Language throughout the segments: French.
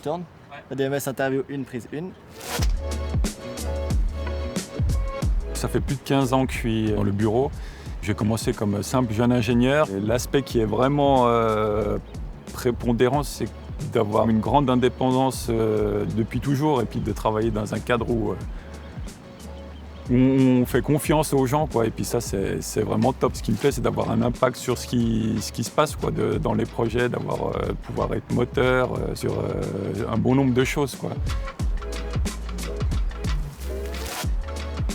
tourne. EDMS interview 1, prise 1. Ça fait plus de 15 ans que je suis dans le bureau. J'ai commencé comme simple jeune ingénieur. Et l'aspect qui est vraiment prépondérant, c'est d'avoir une grande indépendance depuis toujours et puis de travailler dans un cadre où on fait confiance aux gens, quoi. Et puis ça, c'est vraiment top. Ce qui me plaît, c'est d'avoir un impact sur ce qui se passe, quoi, dans les projets, pouvoir être moteur sur un bon nombre de choses, quoi.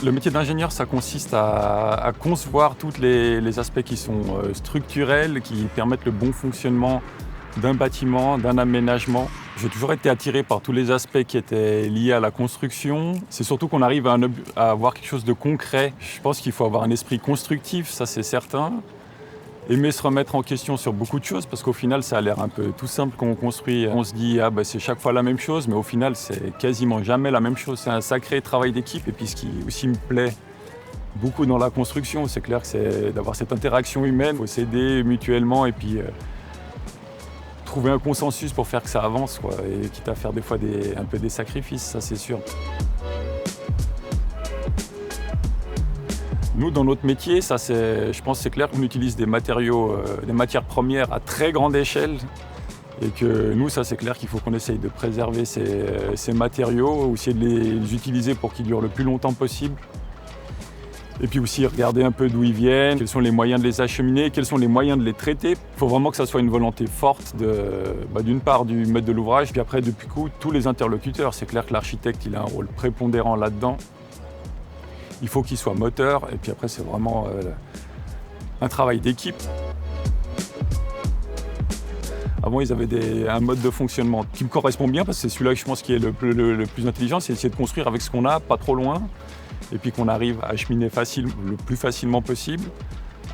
Le métier d'ingénieur, ça consiste à concevoir tous les aspects qui sont structurels, qui permettent le bon fonctionnement d'un bâtiment, d'un aménagement. J'ai toujours été attiré par tous les aspects qui étaient liés à la construction. C'est surtout qu'on arrive à avoir quelque chose de concret. Je pense qu'il faut avoir un esprit constructif, ça c'est certain. Aimer se remettre en question sur beaucoup de choses, parce qu'au final, ça a l'air un peu tout simple quand on construit. On se dit, c'est chaque fois la même chose, mais au final, c'est quasiment jamais la même chose. C'est un sacré travail d'équipe. Et puis ce qui aussi me plaît beaucoup dans la construction, c'est clair que c'est d'avoir cette interaction humaine. Il faut s'aider mutuellement et puis trouver un consensus pour faire que ça avance, quoi, et quitte à faire des fois un peu des sacrifices, ça c'est sûr. Nous, dans notre métier, je pense que c'est clair qu'on utilise des matériaux, des matières premières à très grande échelle. Et que nous, ça c'est clair qu'il faut qu'on essaye de préserver ces matériaux, essayer de les utiliser pour qu'ils durent le plus longtemps possible. Et puis aussi regarder un peu d'où ils viennent, quels sont les moyens de les acheminer, quels sont les moyens de les traiter. Il faut vraiment que ça soit une volonté forte d'une part du maître de l'ouvrage, puis après depuis coup tous les interlocuteurs. C'est clair que l'architecte il a un rôle prépondérant là-dedans. Il faut qu'il soit moteur, et puis après c'est vraiment un travail d'équipe. Avant, ils avaient un mode de fonctionnement qui me correspond bien, parce que c'est celui-là que je pense qui est le plus intelligent, c'est essayer de construire avec ce qu'on a, pas trop loin, et puis qu'on arrive à acheminer le plus facilement possible,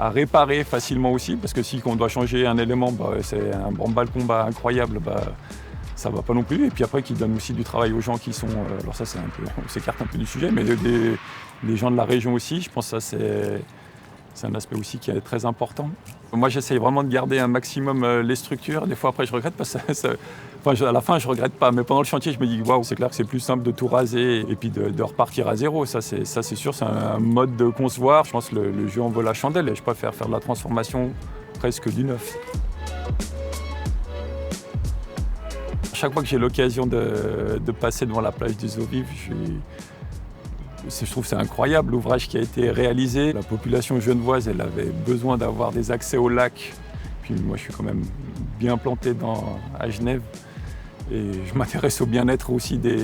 à réparer facilement aussi, parce que si on doit changer un élément, c'est un branle-bas-le-combat incroyable, ça va pas non plus. Et puis après, qui donne aussi du travail aux gens qui sont... alors ça, on s'écarte un peu du sujet, mais des gens de la région aussi, je pense que ça, c'est un aspect aussi qui est très important. Moi, j'essaye vraiment de garder un maximum les structures. Des fois, après, je regrette parce que à la fin, je regrette pas. Mais pendant le chantier, je me dis, waouh, c'est clair que c'est plus simple de tout raser et puis de repartir à zéro. Ça, c'est sûr, c'est un mode de concevoir. Je pense que le jeu en vaut la chandelle et je préfère faire de la transformation presque du neuf. Chaque fois que j'ai l'occasion de passer devant la plage des Eaux Vives, je trouve que c'est incroyable l'ouvrage qui a été réalisé. La population genevoise, elle avait besoin d'avoir des accès au lac. Puis moi, je suis quand même bien planté à Genève. Et je m'intéresse au bien-être aussi de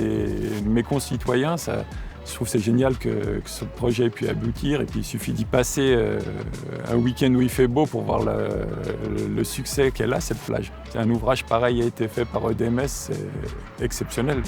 mes concitoyens. Je trouve que c'est génial que ce projet ait pu aboutir. Et puis il suffit d'y passer un week-end où il fait beau pour voir le succès qu'elle a, cette plage. Un ouvrage pareil a été fait par EDMS, c'est exceptionnel.